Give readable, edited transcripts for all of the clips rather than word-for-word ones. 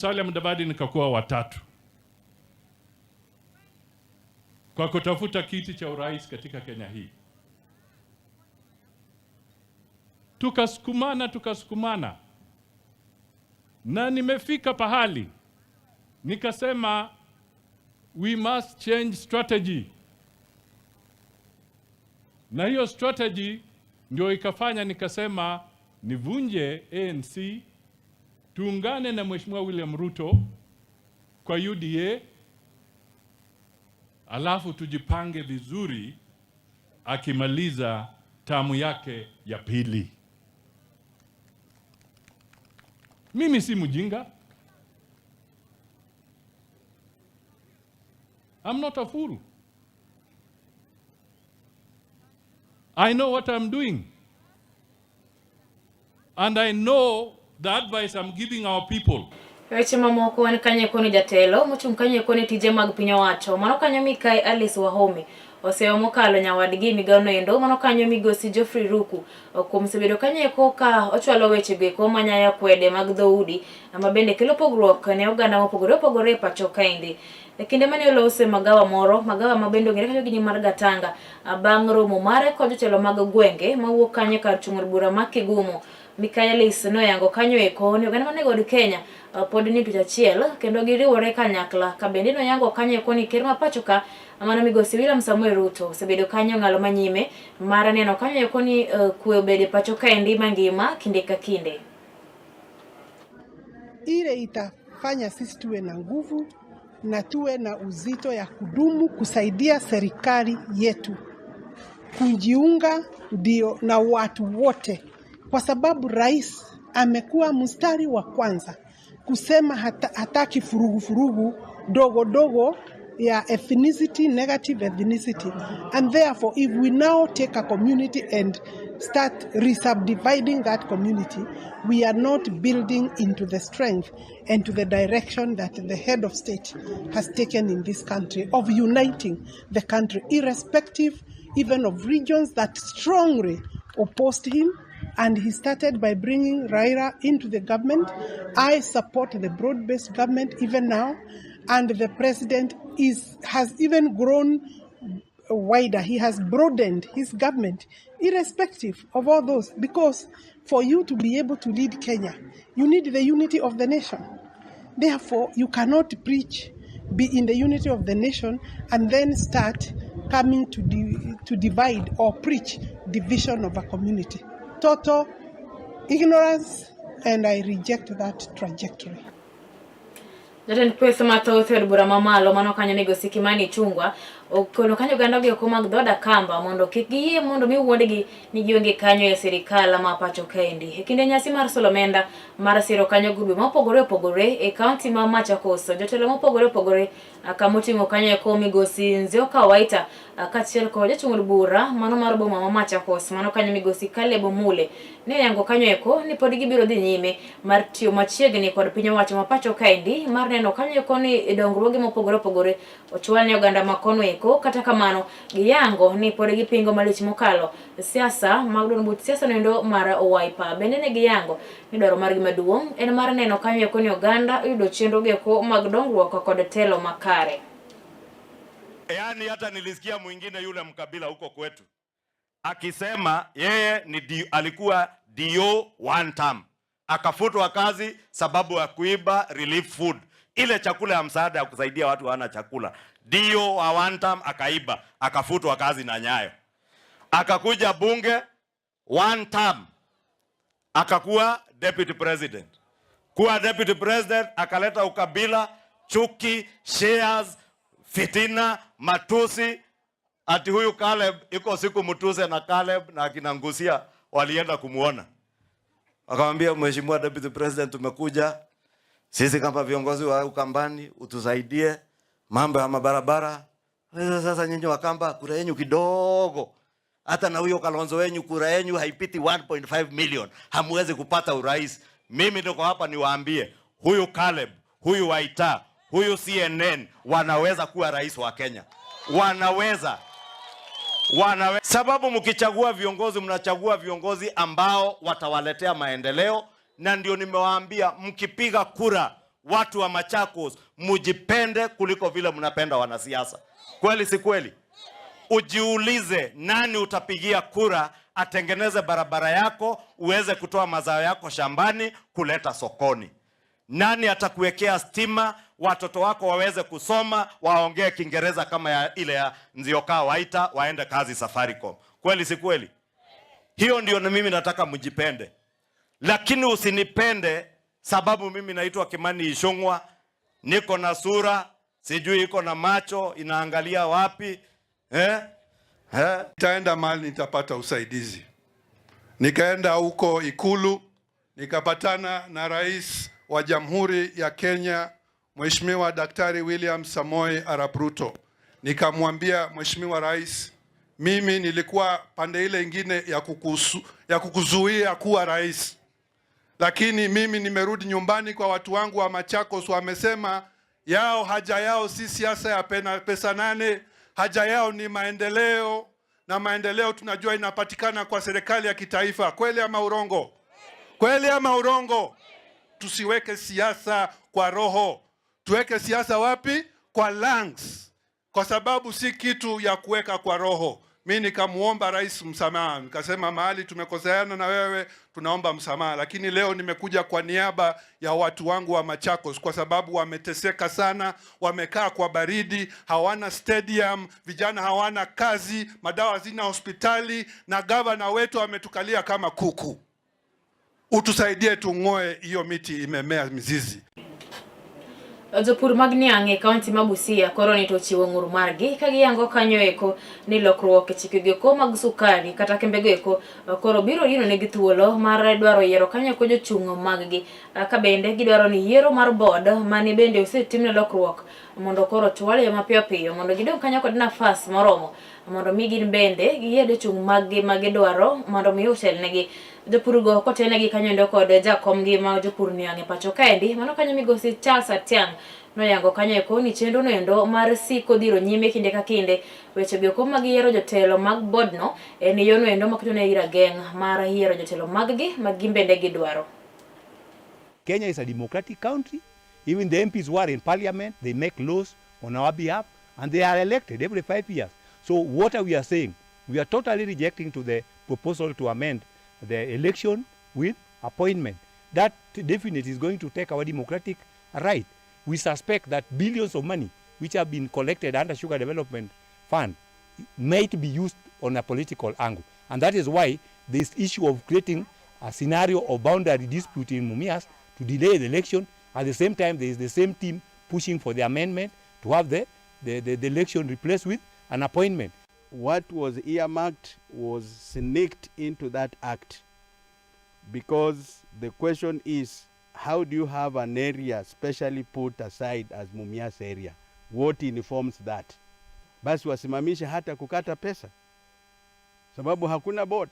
Musalia Mudavadi nikakuwa watatu kwa kutafuta kiti cha urais katika Kenya hii. Tukasukumana na nimefika pahali nikasema we must change strategy, na hiyo strategy ndio ikafanya nikasema nivunje ANC, tuungane na Mheshimiwa William Ruto kwa UDA, alafu tujipange vizuri akimaliza tamu yake ya pili. Mimi si mjinga. I'm not a fool. I know what I'm doing. And I know the advice I'm giving our people. Weche mamoko wan kanye koni jatelo mochung kanye koni tije mag piny owacho mano kanyo Mikai Alice Wahome oseo mokalo nyawadgi migano endo mano kanyo migosi Geoffrey Ruku kuom sebedo kanye koka ochwalo weche geko manyaya kwede mag dhoudi ama bende kelo pogruok ne oganda mopogore pacho kaindi. Kinde mane olose magawa moro, magawa mabendo ngere kanyo gi mar Gatanga bang' romo mare kod jotelo mag gwenge mawuok kanye kar chung'ur bura ma Kigumo. Mikai Alice no yango kanyo eko ni oganda mane god Kenya pod ni tich achiel kendo giriwore kanyakla ka bende no yango kanyo eko ni ker ma pacho ka amana migosi William Samuel Ruto sebedo kanyo ngalo manyime mara neno kanyo eko ni kwe obede pacho ka endi mangima kinde ka kinde. Ile itafanya sisi tuwe na nguvu na tuwe na uzito ya kudumu kusaidia serikali yetu kujiunga ndio na watu wote, kwa sababu rais amekuwa mstari wa kwanza kusema hataki furugu dogo ya ethnicity, negative ethnicity. And therefore, if we now take a community and start re-subdividing that community, we are not building into the strength and to the direction that the head of state has taken in this country of uniting the country, irrespective even of regions that strongly opposed him. And he started by bringing Raila into the government. I support the broad-based government even now. And the president has even grown wider. He has broadened his government, irrespective of all those. Because for you to be able to lead Kenya, you need the unity of the nation. Therefore, you cannot be in the unity of the nation and then start coming to divide or preach division of a community. Total ignorance, and I reject that trajectory. Jatend pesa mathoth od bura mamalo mano kanyo migosi Kimani Chungwa okono kanyo ganda gi okoma gdoda kamba mondo kik giyie mondo miwuondgi ni gionge kanyo e sirikal ma pacho kaendi. E kinde nyasi mar Solomenda mar siro kanyo grube mopogore e kaunti ma Machakos, jotelo mopogore kamoting'o kanyo e ko migosi Nzioka Waita kachiel kod jachung'ur bura mano mar boma ma Machakos mano kanyo migosi Caleb Mule ne yango kanyo eko ni pod gibiro dhi nyime mar tiyo machiegni kod piny owacho ma pacho kaendi mar neno kanyo eko ni dongruoge mopogore ochwal ne oganda makono eko. Kata kamano giyango ni pod gipingo malich mokalo siasa mag duond buch siasa nendo mar Wiper. Bende ne giyango ni dwaro margi maduong' en mar neno kanyo eko ni oganda yudo chenro geko mag dongruok kod telo makare. Yaani hata nilisikia mwingine yule mkabila huko kwetu akisema yeye ni alikuwa DO one term, akafutwa kazi sababu ya kuiba relief food, ile chakula ya msaada ya kusaidia watu hawana chakula. DO wa one term akaiba, akafutwa kazi na Nyayo. Akakuja bunge one term, akakuwa deputy president. Kuwa deputy president akaleta ukabila, chuki, shares, fitina, matusi. Ati huyu Caleb iko siku mtuse na Caleb na akina Ngusia walienda kumuona. Akamwambia, Mheshimiwa Deputy President, tumekuja sisi kama viongozi wa Ukambani utusaidie mambo ya mabarabara. Sasa nyinyi Wakamba kura yenu kidogo. Hata na huyo Kalonzo wenyu kura yenu haipiti 1.5 million. Hamwezi kupata urais. Mimi niko hapa niwaambie, huyu Caleb, huyu Waita, huyu CNN wanaweza kuwa rais wa Kenya. Wanaweza. Sababu mkichagua viongozi mnachagua viongozi ambao watawaletea maendeleo, na ndio nimewaambia mkipiga kura watu wa Machakos mujipende kuliko vile mnapenda wanasiasa. Kweli si kweli? Ujiulize nani utapigia kura atengeneze barabara yako uweze kutoa mazao yako shambani kuleta sokoni. Nani atakuwekea stima watoto wako waweze kusoma waongee Kiingereza kama ya ile ya Nzioka Waita waende kazi Safaricom. Kweli si kweli? Hiyo ndio na mimi nataka mjipende. Lakini usinipende sababu mimi naitwa Kimani Ichung'wa, niko na sura, sijui iko na macho inaangalia wapi. Nitaenda mahali nitapata usaidizi. Nikaenda huko Ikulu, nikapatana na Rais wa Jamhuri ya Kenya, Mheshimiwa Daktari William Samoei Arap Ruto. Nikamwambia, Mheshimiwa Rais, mimi nilikuwa pande ile ingine ya kukuzuia kuwa rais. Lakini mimi nimerudi nyumbani kwa watu wangu wa Machakos, wamesema yao haja yao si siasa ya pesa nane, haja yao ni maendeleo, na maendeleo tunajua inapatikana kwa serikali ya kitaifa. Kweli ama urongo? Kweli ama urongo? Tusiweke siasa kwa roho. Tuweke siasa wapi? Kwa lungs. Kwa sababu si kitu ya kuweka kwa roho. Mimi nikamuomba rais msamaha. Nikasema mahali tumekoseana na wewe tunaomba msamaha. Lakini leo nimekuja kwa niaba ya watu wangu wa Machakos kwa sababu wameteseka sana, wamekaa kwa baridi, hawana stadium, vijana hawana kazi, madawa zina hospitali na gavana wetu ametukalia kama kuku. Utusaidie tung'oe hiyo miti imemea mizizi. Jopur mag niang' e kaunti ma Busia koro ni tochiwo ng'ur margi ka giyango kanyo eko ni lokruok e chikego eko mag sukari kata kembego eko koro biro dino negi thuolo mar dwaro yiero kanyo eko jochung' mag-gi ka bende gidwaro ni yiero mar board mani bende osetimne lokruok mondo koro chwal mapiyo piyo mondo gidong kanyo kod nafas moromo mondo mi gin bende giyie jochung' mag-gi ma gidwaro mondo mi otelnegi. Jopur go kotenegi kanyo ndo kod jakom gi ma jopur niang' e pacho kaendi mano kanyo migosi Charles Atiang' noyango kanyo eko ni chenro no endo mar siko dhiro nyime kinde ka kinde weche go mag yiero jotelo mag board no en yono endo makitone ira geng mar yiero jotelo mag-gi ma gimbende gidwaro. Kenya is a democratic country. Even the MPs who are in parliament, they make laws on our behalf and they are elected every 5 years. So what are we are saying? We are totally rejecting to the proposal to amend the election with appointment. That definitely is going to take our democratic right. We suspect that billions of money which have been collected under Sugar Development Fund might be used on a political angle. And that is why this issue of creating a scenario of boundary dispute in Mumias to delay the election, at the same time there is the same team pushing for the amendment to have the election replaced with an appointment. What was earmarked was sneaked into that act, because the question is, how do you have an area specially put aside as Mumias area? What informs that? Basi wasimamishe hata kukata pesa, sababu hakuna board.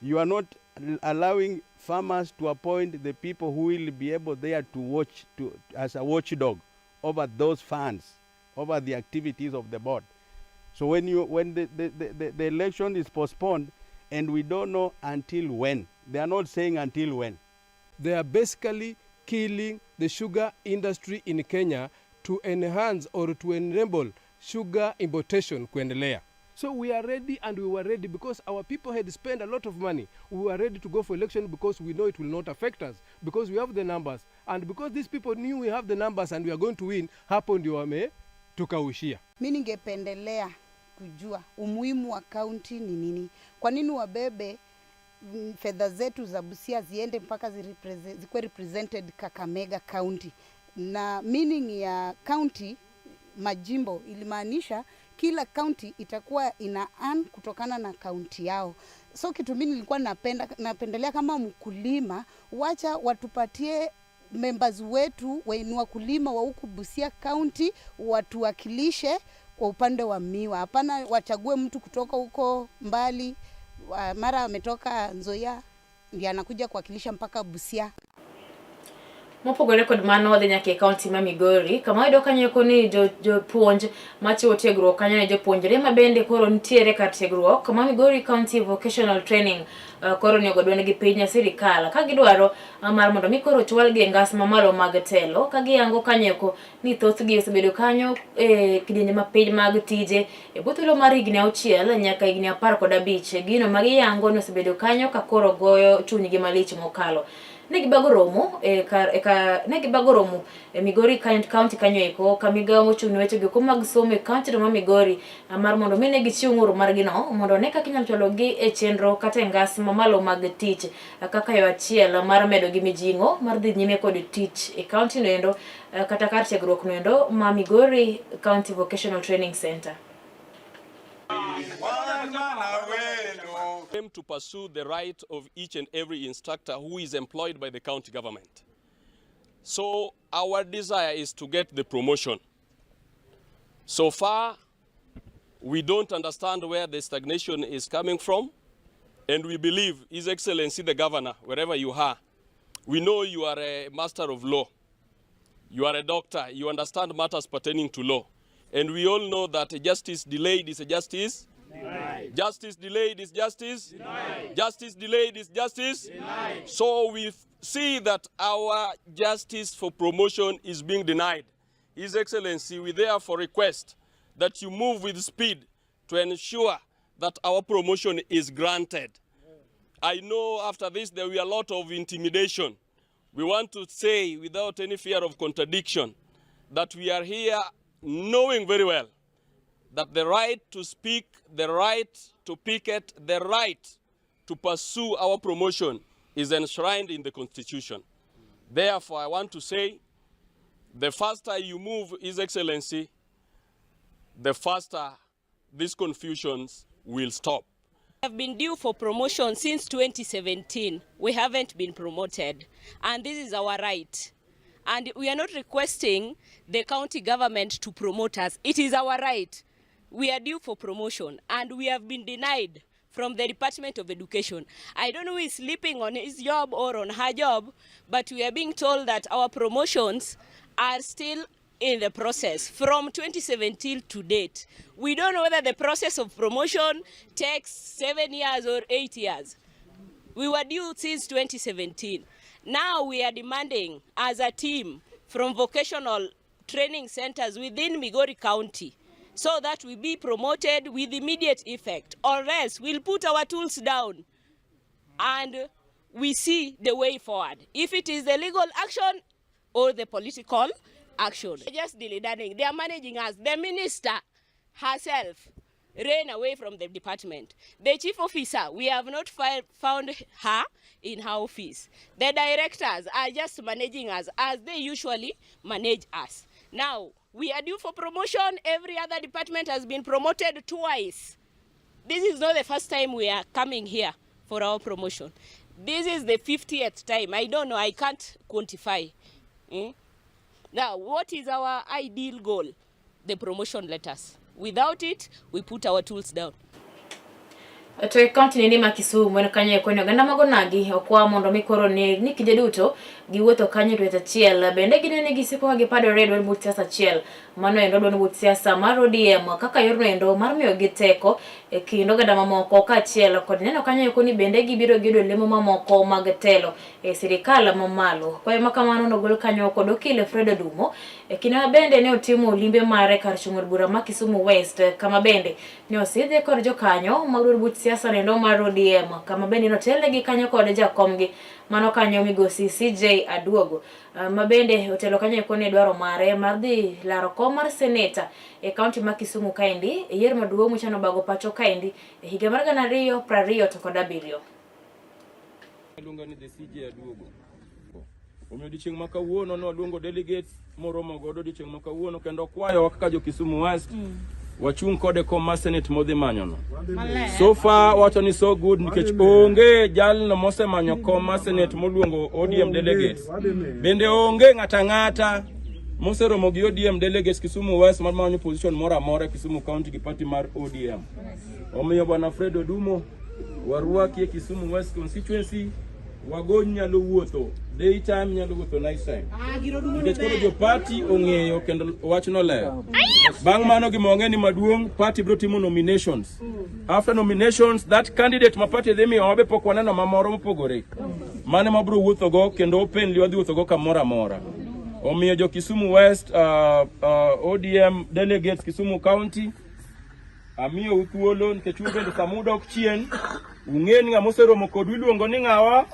You are not allowing farmers to appoint the people who will be able there to watch, as a watchdog over those funds, over the activities of the board. So when the election is postponed and we don't know until when, they are not saying until when. They are basically killing the sugar industry in Kenya to enhance or to enable sugar importation kuendelea. So we are ready, and we were ready because our people had spent a lot of money. We were ready to go for election because we know it will not affect us, because we have the numbers, and because these people knew we have the numbers and we are going to win. Hapo ndio wametukaushia. Mimi ningependelea kujua umuhimu wa county ni nini. Kwa nini wabebe fedha zetu za Busia ziende mpaka zikuwe represented Kakamega County? Na meaning ya county majimbo ilimaanisha kila county itakuwa ina earn kutokana na county yao. So kitu mimi nilikuwa napendelea kama mkulima, wacha watupatie members wetu ni wakulima wa huku Busia County watuwakilishe kwa upande wa miwa. Hapana wachague mtu kutoka huko mbali, mara ametoka Nzoia ndiye anakuja kuwakilisha mpaka Busia. Mopogore kod mano dhi nyaka e kaunti ma Migori kama yudo kanyo koni jopuonj machiwo tiegruok kanyo ne jopuonjre ma bende koro nitiere kar tiegruok kama Migori County Vocational Training koro ni ogodone gi piny sirikal ka gidwaro mar mondo mi koro chwal gi ngas mamalo mag telo ka giyango kanyo ni thothgi osebedo kanyo kidienje ma piny mag tije e buthulo mar higni 6 nyaka higni 15 gino ma giyango ni osebedo kanyo ka koro goyo chunygi malich mokalo. Negibago romo Migori County kanyo eko ka migawo mochung' weche go mag somo e county ma Migori mar mondo mine gichiw ng'ur margi no mondo ne kaka inyalo chologi e chenro kata e ngas mamalo mag tich kaka yo achiel mar medo gi mijing'o mar dhi nyime kod tich e county no endo kata kar tiegruok no endo ma Migori County Vocational Training Center. To pursue the right of each and every instructor who is employed by the county government. So our desire is to get the promotion. So far, we don't understand where the stagnation is coming from, and we believe His Excellency the Governor, wherever you are, we know you are a master of law, you are a doctor, you understand matters pertaining to law, and we all know that justice delayed is a justice. Denied. Justice delayed is justice. Denied. Justice delayed is justice. Denied. So we see that our justice for promotion is being denied. His Excellency, we therefore request that you move with speed to ensure that our promotion is granted. I know after this there will be a lot of intimidation. We want to say without any fear of contradiction that we are here knowing very well that the right to speak, the right to picket, the right to pursue our promotion is enshrined in the Constitution. Therefore, I want to say, the faster you move, His Excellency, the faster these confusions will stop. We have been due for promotion since 2017. We haven't been promoted, and this is our right. And we are not requesting the county government to promote us. It is our right. We are due for promotion, and we have been denied from the Department of Education. I don't know who is sleeping on his job or on her job, but we are being told that our promotions are still in the process from 2017 to date. We don't know whether the process of promotion takes 7 years or 8 years. We were due since 2017. Now we are demanding as a team from vocational training centers within Migori County so that we be promoted with immediate effect, or else we'll put our tools down and we see the way forward. If it is the legal action or the political action. Just dilly-dallying. They are managing us. The minister herself ran away from the department. The chief officer, we have not found her in her office. The directors are just managing us as they usually manage us. Now, we are due for promotion. Every other department has been promoted twice. This is not the first time we are coming here for our promotion. This is the 50th time. I don't know. I can't quantify. Now, what is our ideal goal? The promotion letters. Without it, we put our tools down. To county ni ma Kisumu en kanye kwenye ganda magonagi okwa mondo mikoro ni kije duto giwuotho kanyo to achiel bende ginene gisiko ka gipado red but siasa achiel mano endo don but siasa mar ODM kaka yorno endo mar miyo giteko e kindo ganda mamoko ka achiel kod neno kanyo koni bende gibiro gido lemo mamoko mag telo e sirikal mamalo kwa makamano no gol kanyo kod okile Fred Dumo e kina bende ne otimo limbe mare kar chungor bura ma Kisumu West kama bende ne osidhe kod jokanyo mag but siasa nendo mar ODM kama bende no tele gi kanyo kod jakomgi mano kanyo migosi CJ Aduogo mabende otelo kanyo koni dwaro mare mar dhi laro kom mar seneta e county ma Kisumu kaendi e yer maduong' mochano bago pacho kaendi e higa mar 2027. Luonga ni CJ Aduogo. Omiyo odiochieng' ma kawuono no luongo delegates moromo godo odiochieng' ma kawuono kendo kwayo kaka jo Kisumu West wachung' kode kom mar senate modhi manyono. So far wacho ni so good nikech onge jalno mosemanyo kom mar senate moluongo ODM delegates. Bende onge ng'ata moseromo gi ODM delegates Kisumu West mar manyo position mora amora Kisumu County gi party mar ODM. Omiyo bwana Fred Odumo warwaki e Kisumu West constituency Wagony nyalo wuotho, daytime nyalo wuotho night time. Nikech koro jo party ong'eyo kendo wachno ler. Bang' mano gimong'e ni maduong' party bro timo nominations. After nominations, that candidate ma party dhi miyo wabe pok waneno mamoro mopogore. Mane mabro wuotho go kendo openly wadhi wuotho go kamoro amora. Omiyo jo Kisumu West ODM delegates Kisumu County amiyo uthuolo nikech ubende samuda ok chien ung'eni ng'a moseromo kod iluongo ni ng'awa.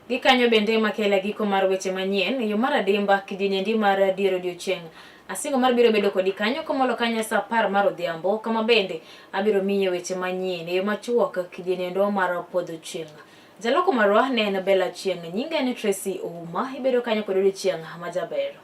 Gikanyo bende makela giko mar weche manyien yo mar adimba kidienyendi mar Dier Odiochieng. Asingo mar biro bedo kodi kanyo komolo kanya sa 10 mar odhiambo kama bende abiro miye weche manyien yo machuok kidienendo mar podho chieng'. Jaloko marwa ne en Bella Chieng, nyinga ni Tracy Ouma, ibedo kanyo kod Odiochieng majaber.